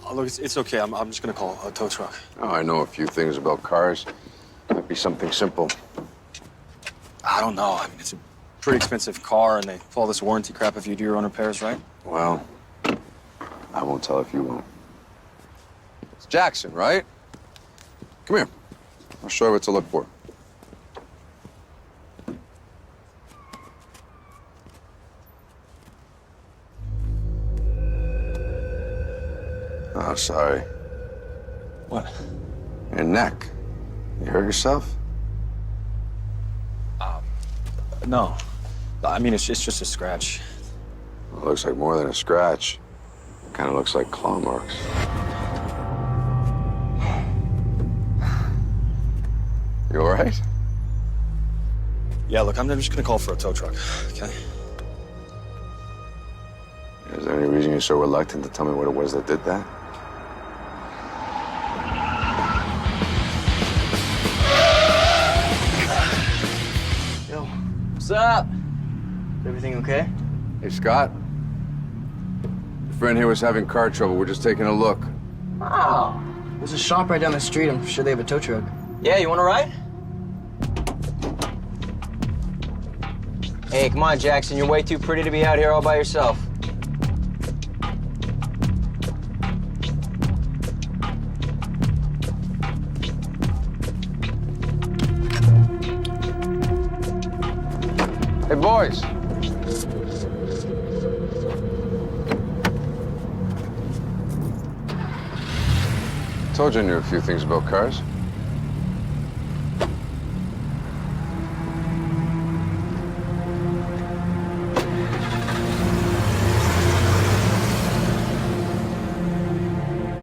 Oh, look, it's okay. I'm just gonna call a tow truck. Oh, I know a few things about cars. Might be something simple. I don't know. I mean, it's a pretty expensive car, and they pull all this warranty crap if you do your own repairs, right? Well, I won't tell if you won't. It's Jackson, right? Come here. I'll show you what to look for. Oh, sorry. What? Your neck. You hurt yourself? No. I mean, it's just a scratch. Well, it looks like more than a scratch. It kind of looks like claw marks. You all right? Yeah, look, I'm just gonna call for a tow truck, okay? Is there any reason you're so reluctant to tell me what it was that did that? Yo, what's up? Is everything okay? Hey, Scott. Your friend here was having car trouble. We're just taking a look. Oh. There's a shop right down the street. I'm sure they have a tow truck. Yeah, you want to ride? Hey, come on, Jackson. You're way too pretty to be out here all by yourself. Hey, boys. Told you I knew a few things about cars.